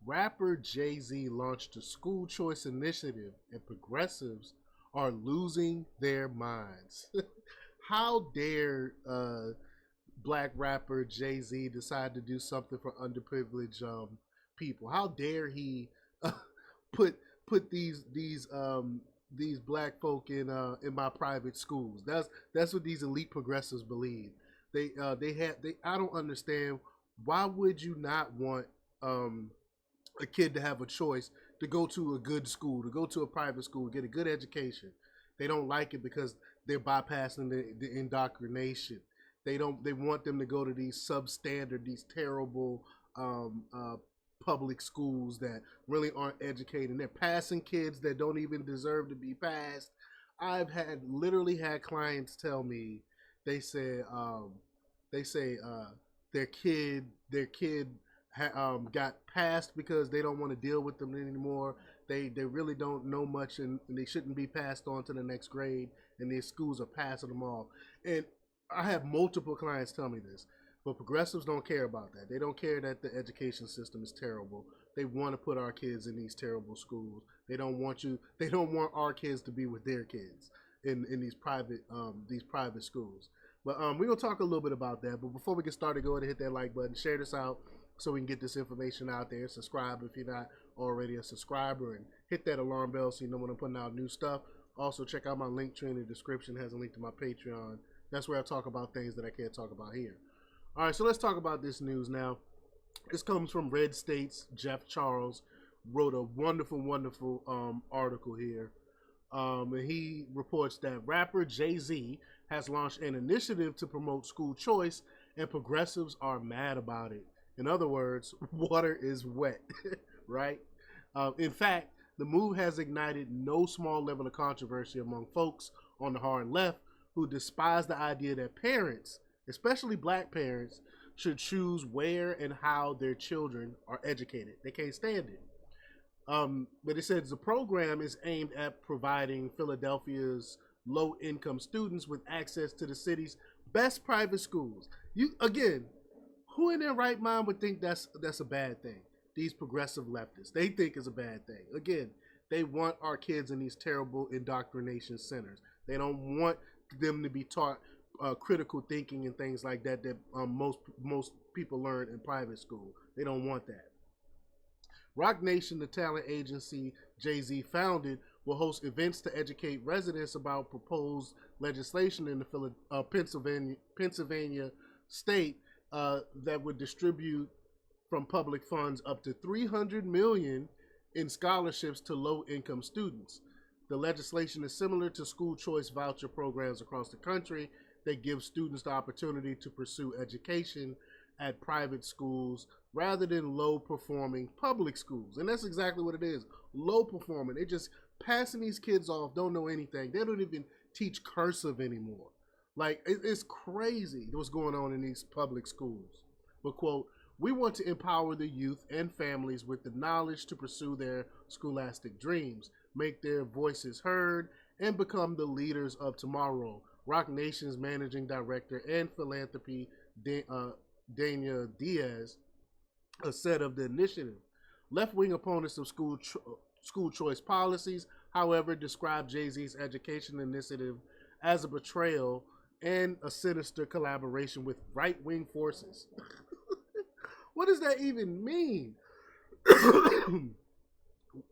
Rapper Jay-Z launched a school choice initiative, and progressives are losing their minds. How dare black rapper Jay-Z decide to do something for underprivileged people? How dare he uh, put put these black folk in my private schools? That's what these elite progressives believe. They I don't understand, why would you not want um a kid to have a choice to go to a good school, to go to a private school, get a good education. They don't like it because they're bypassing the indoctrination. They want them to go to these substandard, these terrible um, uh, public schools that really aren't educating. They're passing kids that don't even deserve to be passed. I've had literally had clients tell me, they say they say their kid got passed because they don't want to deal with them anymore. They really don't know much, and they shouldn't be passed on to the next grade. And these schools are passing them off. And I have multiple clients tell me this, but progressives don't care about that. They don't care that the education system is terrible. They want to put our kids in these terrible schools. They don't want you. They don't want our kids to be with their kids in these private schools. But we're gonna talk a little bit about that. But before we get started, go ahead and hit that like button, share this out so we can get this information out there. Subscribe if you're not already a subscriber, and hit that alarm bell so you know when I'm putting out new stuff. Also, check out my link tree in the description. It has a link to my Patreon. That's where I talk about things that I can't talk about here. All right, so let's talk about this news now. This comes from Red State's Jeff Charles. Wrote a wonderful article here. And he reports that rapper Jay-Z has launched an initiative to promote school choice, and progressives are mad about it. In other words, water is wet, right? In fact, the move has ignited no small level of controversy among folks on the hard left who despise the idea that parents, especially black parents, should choose where and how their children are educated. They can't stand it. But it says the program is aimed at providing Philadelphia's low-income students with access to the city's best private schools. You again, who in their right mind would think that's a bad thing? These progressive leftists, they think it's a bad thing. Again, they want our kids in these terrible indoctrination centers. They don't want them to be taught critical thinking and things like that most people learn in private school. They don't want that. Rock Nation, the talent agency Jay-Z founded, will host events to educate residents about proposed legislation in the Pennsylvania state that would distribute from public funds up to $300 million in scholarships to low-income students. The legislation is similar to school choice voucher programs across the country that give students the opportunity to pursue education at private schools rather than low-performing public schools. And that's exactly what it is, low-performing. They just passing these kids off, don't know anything. They don't even teach cursive anymore. Like, it's crazy what's going on in these public schools. But, quote, we want to empower the youth and families with the knowledge to pursue their scholastic dreams, make their voices heard, and become the leaders of tomorrow. Rock Nation's managing director and philanthropy, Dania Diaz, said of the initiative. Left-wing opponents of school choice policies, however, described Jay-Z's education initiative as a betrayal and a sinister collaboration with right-wing forces. What does that even mean?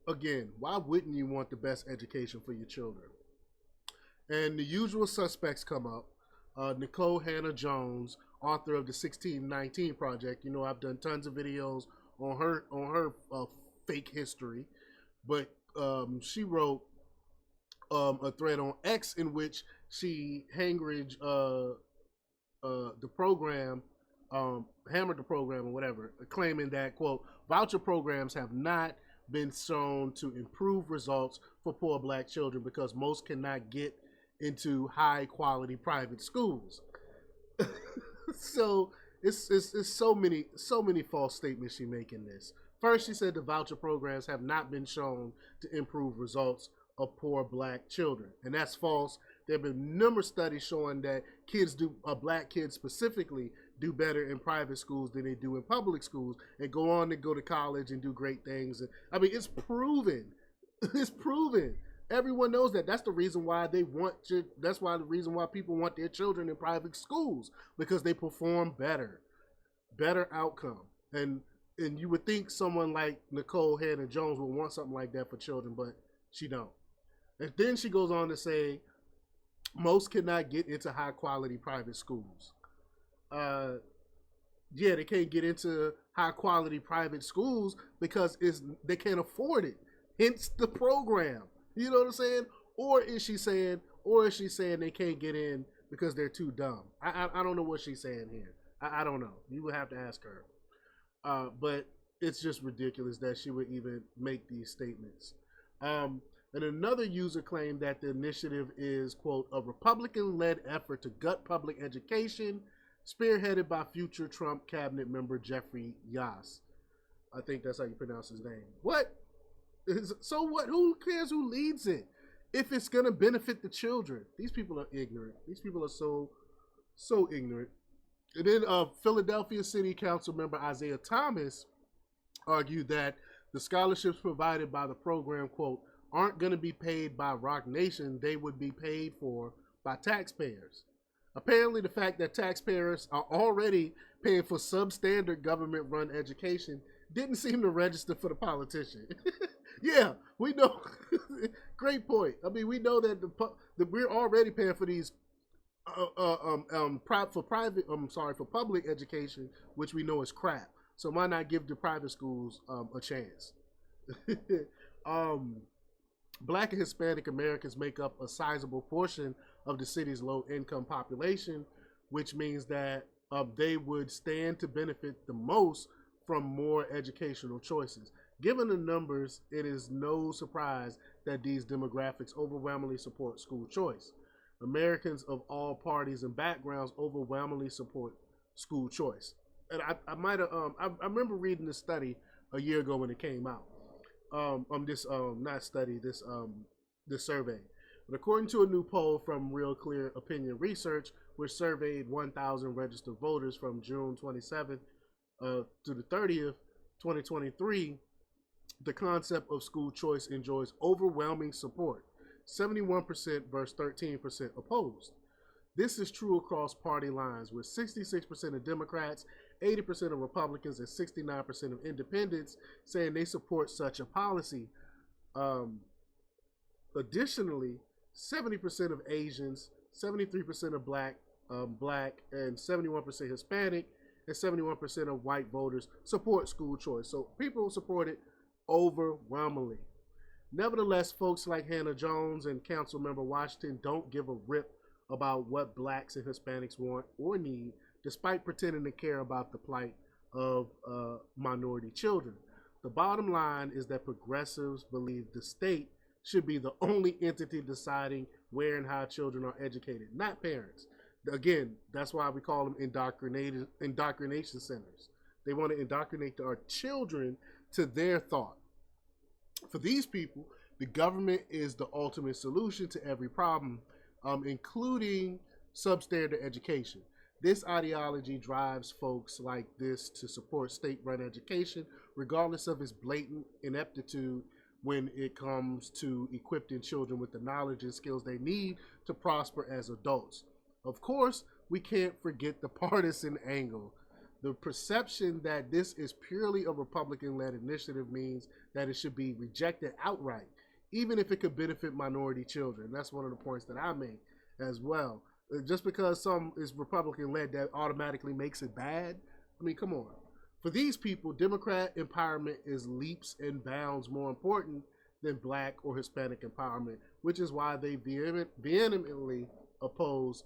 Again, why wouldn't you want the best education for your children? And the usual suspects come up. Nicole Hannah Jones, author of the 1619 Project. You know, I've done tons of videos on her fake history, but she wrote a thread on X in which she Hangridge the program, hammered the program or whatever, claiming that, quote, voucher programs have not been shown to improve results for poor black children because most cannot get into high quality private schools. So it's so many false statements she making this. First, she said the voucher programs have not been shown to improve results of poor black children, and that's false. There have been numerous studies showing that black kids specifically, do better in private schools than they do in public schools, and go on to go to college and do great things. And I mean, it's proven. It's proven. Everyone knows that. That's the reason why they want to. That's why the reason why people want their children in private schools, because they perform better outcome. And you would think someone like Nikole Hannah-Jones would want something like that for children, but she don't. And then she goes on to say, most cannot get into high quality private schools. Yeah, they can't get into high quality private schools because they can't afford it. Hence the program. You know what I'm saying? Or is she saying they can't get in because they're too dumb? I don't know what she's saying here. I don't know. You would have to ask her. But it's just ridiculous that she would even make these statements. And another user claimed that the initiative is, quote, a Republican-led effort to gut public education, spearheaded by future Trump cabinet member Jeffrey Yass. I think that's how you pronounce his name. What? So what? Who cares who leads it if it's going to benefit the children? These people are ignorant. These people are so ignorant. And then Philadelphia City Council member Isaiah Thomas argued that the scholarships provided by the program, quote, aren't going to be paid by Roc Nation. They would be paid for by taxpayers. Apparently, the fact that taxpayers are already paying for substandard government-run education didn't seem to register for the politician. Yeah, we know. Great point. I mean, we know that we're already paying for these for public education, which we know is crap. So why not give the private schools a chance? Black and Hispanic Americans make up a sizable portion of the city's low-income population, which means that they would stand to benefit the most from more educational choices. Given the numbers, it is no surprise that these demographics overwhelmingly support school choice. Americans of all parties and backgrounds overwhelmingly support school choice. And I remember reading this study a year ago when it came out. This survey. But according to a new poll from Real Clear Opinion Research, which surveyed 1,000 registered voters from June 27th to the 30th, 2023, the concept of school choice enjoys overwhelming support, 71% versus 13% opposed. This is true across party lines, with 66% of Democrats, 80% of Republicans, and 69% of independents saying they support such a policy. Additionally, 70% of Asians, 73% of Black, and 71% Hispanic, and 71% of white voters support school choice. So people support it overwhelmingly. Nevertheless, folks like Hannah-Jones and Councilmember Washington don't give a rip about what Blacks and Hispanics want or need, despite pretending to care about the plight of minority children. The bottom line is that progressives believe the state should be the only entity deciding where and how children are educated, not parents. Again, that's why we call them indoctrination centers. They want to indoctrinate our children to their thought. For these people, the government is the ultimate solution to every problem, including substandard education. This ideology drives folks like this to support state-run education, regardless of its blatant ineptitude when it comes to equipping children with the knowledge and skills they need to prosper as adults. Of course, we can't forget the partisan angle. The perception that this is purely a Republican-led initiative means that it should be rejected outright, even if it could benefit minority children. That's one of the points that I make as well. Just because some is Republican-led, that automatically makes it bad? I mean, come on. For these people, Democrat empowerment is leaps and bounds more important than Black or Hispanic empowerment, which is why they vehemently oppose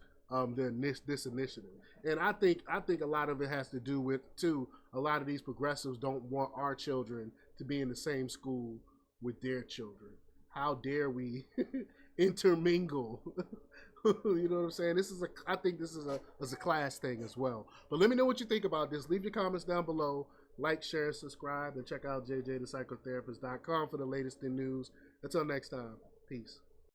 this initiative. And I think a lot of it has to do with, too, a lot of these progressives don't want our children to be in the same school with their children. How dare we intermingle? You know what I'm saying? I think this is a class thing as well. But let me know what you think about this. Leave your comments down below. Like, share, subscribe, and check out jjthepsychotherapist.com for the latest in news. Until next time, peace.